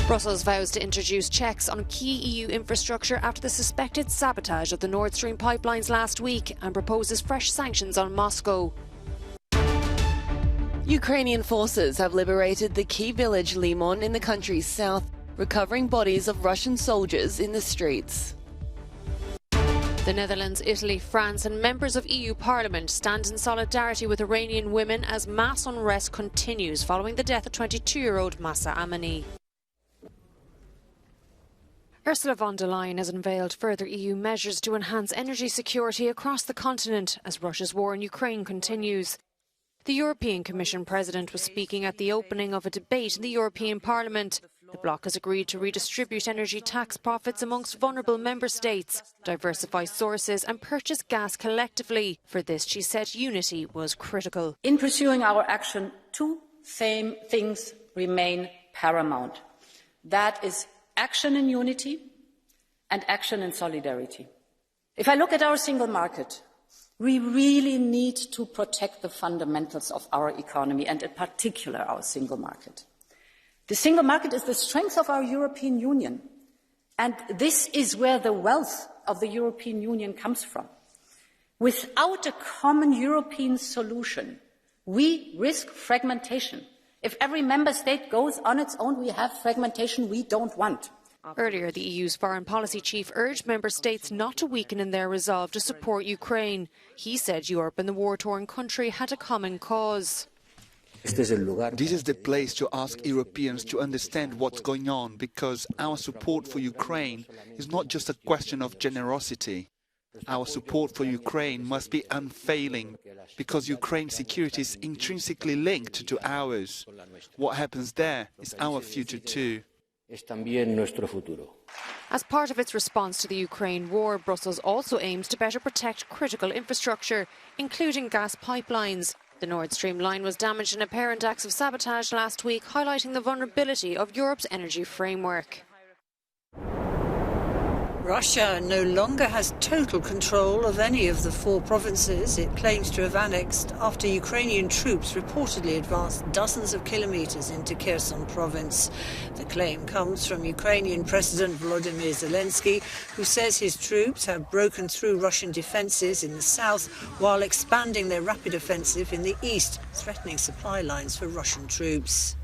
Brussels vows to introduce checks on key EU infrastructure after the suspected sabotage of the Nord Stream pipelines last week and proposes fresh sanctions on Moscow. Ukrainian forces have liberated the key village Limon in the country's south, recovering bodies of Russian soldiers in the streets. The Netherlands, Italy, France and members of EU Parliament stand in solidarity with Iranian women as mass unrest continues following the death of 22-year-old Mahsa Amini. Ursula von der Leyen has unveiled further EU measures to enhance energy security across the continent as Russia's war in Ukraine continues. The European Commission President was speaking at the opening of a debate in the European Parliament. The bloc has agreed to redistribute energy tax profits amongst vulnerable member states, diversify sources and purchase gas collectively. For this, she said unity was critical. In pursuing our action, two same things remain paramount. That is action in unity and action in solidarity. If I look at our single market, we really need to protect the fundamentals of our economy and in particular our single market. The single market is the strength of our European Union, and this is where the wealth of the European Union comes from. Without a common European solution, we risk fragmentation. If every member state goes on its own, we have fragmentation we don't want. Earlier, the EU's foreign policy chief urged member states not to weaken in their resolve to support Ukraine. He said Europe and the war-torn country had a common cause. This is the place to ask Europeans to understand what's going on, because our support for Ukraine is not just a question of generosity. Our support for Ukraine must be unfailing, because Ukraine's security is intrinsically linked to ours. What happens there is our future too. As part of its response to the Ukraine war, Brussels also aims to better protect critical infrastructure, including gas pipelines. The Nord Stream line was damaged in apparent acts of sabotage last week, highlighting the vulnerability of Europe's energy framework. Russia no longer has total control of any of the 4 provinces it claims to have annexed after Ukrainian troops reportedly advanced dozens of kilometres into Kherson province. The claim comes from Ukrainian President Volodymyr Zelensky, who says his troops have broken through Russian defences in the south while expanding their rapid offensive in the east, threatening supply lines for Russian troops.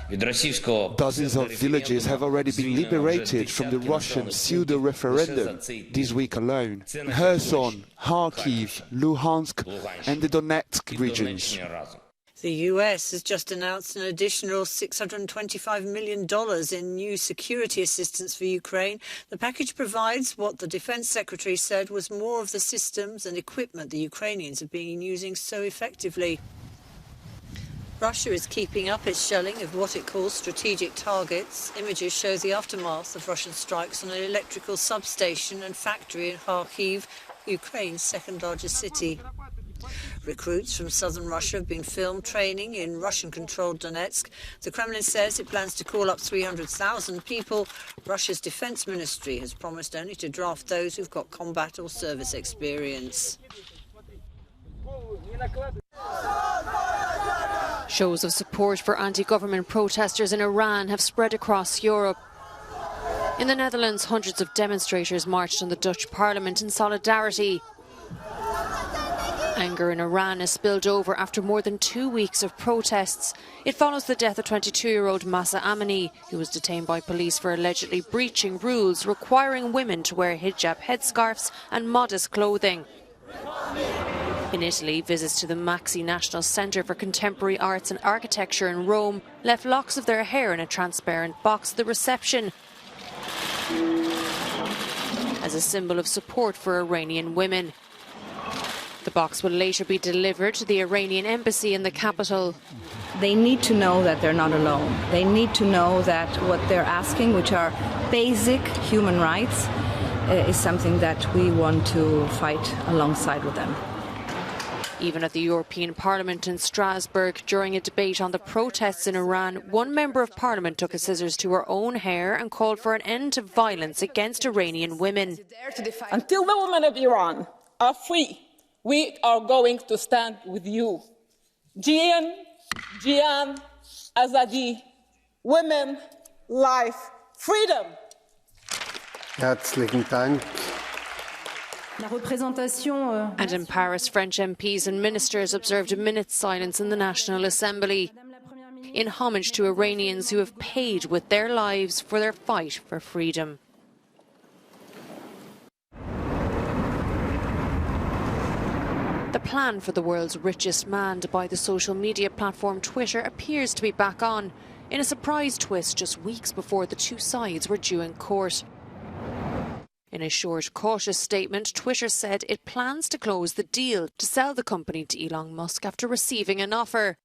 Dozens of villages have already been liberated from the Russian pseudo-referendum this week alone. Kherson, Kharkiv, Luhansk and the Donetsk regions. The US has just announced an additional $625 million in new security assistance for Ukraine. The package provides what the Defence Secretary said was more of the systems and equipment the Ukrainians have been using so effectively. Russia is keeping up its shelling of what it calls strategic targets. Images show the aftermath of Russian strikes on an electrical substation and factory in Kharkiv, Ukraine's second-largest city. Recruits from southern Russia have been filmed training in Russian-controlled Donetsk. The Kremlin says it plans to call up 300,000 people. Russia's defence ministry has promised only to draft those who've got combat or service experience. Shows of support for anti-government protesters in Iran have spread across Europe. In the Netherlands, hundreds of demonstrators marched on the Dutch Parliament in solidarity. Anger in Iran has spilled over after more than 2 weeks of protests. It follows the death of 22-year-old Mahsa Amini, who was detained by police for allegedly breaching rules requiring women to wear hijab headscarves and modest clothing. In Italy, visits to the Maxi National Centre for Contemporary Arts and Architecture in Rome left locks of their hair in a transparent box at the reception as a symbol of support for Iranian women. The box will later be delivered to the Iranian embassy in the capital. They need to know that they're not alone. They need to know that what they're asking, which are basic human rights, is something that we want to fight alongside with them. Even at the European Parliament in Strasbourg, during a debate on the protests in Iran, one member of Parliament took a scissors to her own hair and called for an end to violence against Iranian women. Until the women of Iran are free, we are going to stand with you. Jian, Azadi, women, life, freedom. Herzlichen Dank. And in Paris, French MPs and ministers observed a minute's silence in the National Assembly in homage to Iranians who have paid with their lives for their fight for freedom. The plan for the world's richest man to buy the social media platform Twitter appears to be back on, in a surprise twist just weeks before the two sides were due in court. In a short, cautious statement, Twitter said it plans to close the deal to sell the company to Elon Musk after receiving an offer.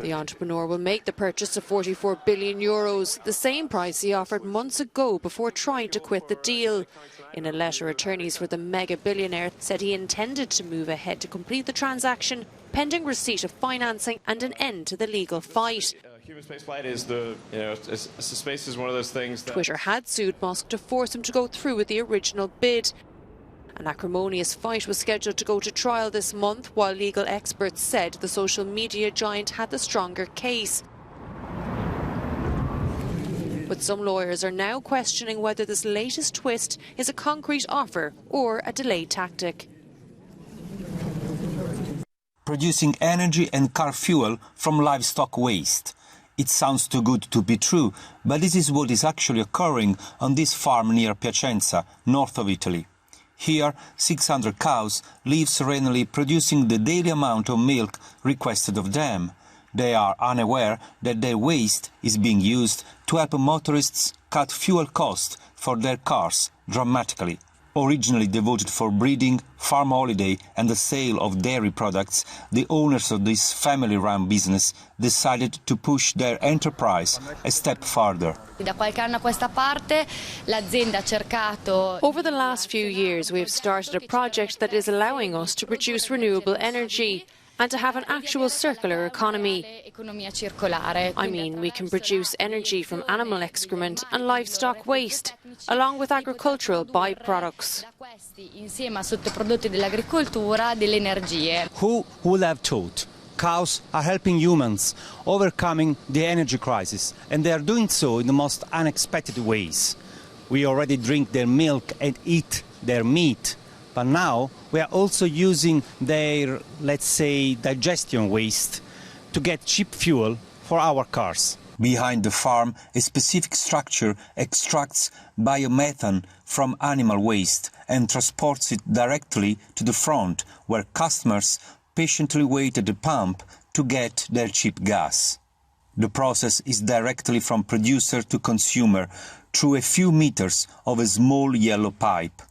The entrepreneur will make the purchase of €44 billion, the same price he offered months ago before trying to quit the deal. In a letter, attorneys for the mega billionaire said he intended to move ahead to complete the transaction, pending receipt of financing and an end to the legal fight. Human spaceflight is space is one of those things that Twitter had sued Musk to force him to go through with the original bid. An acrimonious fight was scheduled to go to trial this month, while legal experts said the social media giant had the stronger case. But some lawyers are now questioning whether this latest twist is a concrete offer or a delay tactic. Producing energy and car fuel from livestock waste. It sounds too good to be true, but this is what is actually occurring on this farm near Piacenza, north of Italy. Here, 600 cows live serenely producing the daily amount of milk requested of them. They are unaware that their waste is being used to help motorists cut fuel costs for their cars dramatically. Originally devoted for breeding, farm holiday and the sale of dairy products, the owners of this family-run business decided to push their enterprise a step further. Over the last few years, we have started a project that is allowing us to produce renewable energy and to have an actual circular economy. I mean, we can produce energy from animal excrement and livestock waste, along with agricultural byproducts. Who would have thought? Cows are helping humans overcoming the energy crisis, and they are doing so in the most unexpected ways. We already drink their milk and eat their meat. But now we are also using their, let's say, digestion waste to get cheap fuel for our cars. Behind the farm, a specific structure extracts biomethane from animal waste and transports it directly to the front, where customers patiently wait at the pump to get their cheap gas. The process is directly from producer to consumer through a few meters of a small yellow pipe.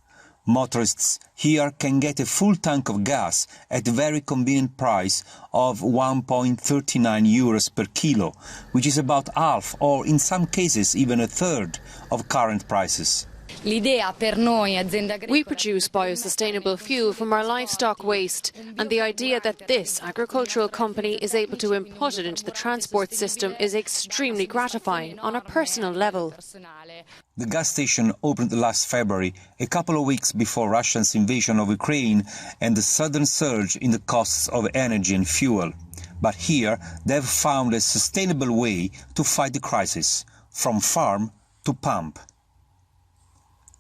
Motorists here can get a full tank of gas at a very convenient price of €1.39 per kilo, which is about half, or in some cases even a third, of current prices. We produce biosustainable fuel from our livestock waste, and the idea that this agricultural company is able to input it into the transport system is extremely gratifying on a personal level. The gas station opened last February, a couple of weeks before Russia's invasion of Ukraine and the sudden surge in the costs of energy and fuel. But here they've found a sustainable way to fight the crisis, from farm to pump.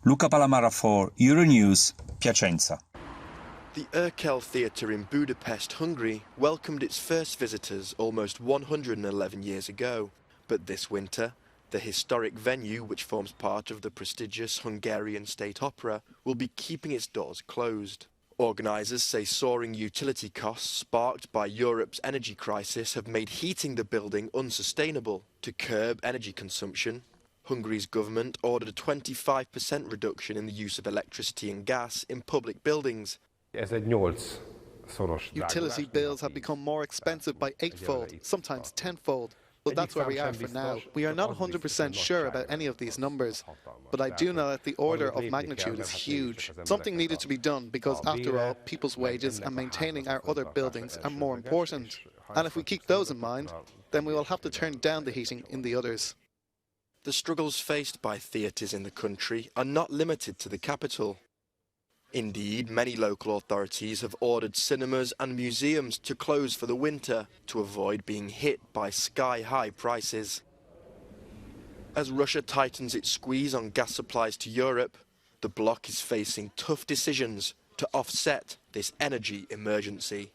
Luca Palamara for Euronews, Piacenza. The Erkel Theatre in Budapest, Hungary, welcomed its first visitors almost 111 years ago. But this winter, the historic venue, which forms part of the prestigious Hungarian State Opera, will be keeping its doors closed. Organisers say soaring utility costs sparked by Europe's energy crisis have made heating the building unsustainable. To curb energy consumption, Hungary's government ordered a 25% reduction in the use of electricity and gas in public buildings. Utility bills have become more expensive by 8-fold, sometimes 10-fold. But that's where we are for now. We are not 100% sure about any of these numbers, but I do know that the order of magnitude is huge. Something needed to be done because, after all, people's wages and maintaining our other buildings are more important. And if we keep those in mind, then we will have to turn down the heating in the others. The struggles faced by theatres in the country are not limited to the capital. Indeed, many local authorities have ordered cinemas and museums to close for the winter to avoid being hit by sky-high prices. As Russia tightens its squeeze on gas supplies to Europe, the bloc is facing tough decisions to offset this energy emergency.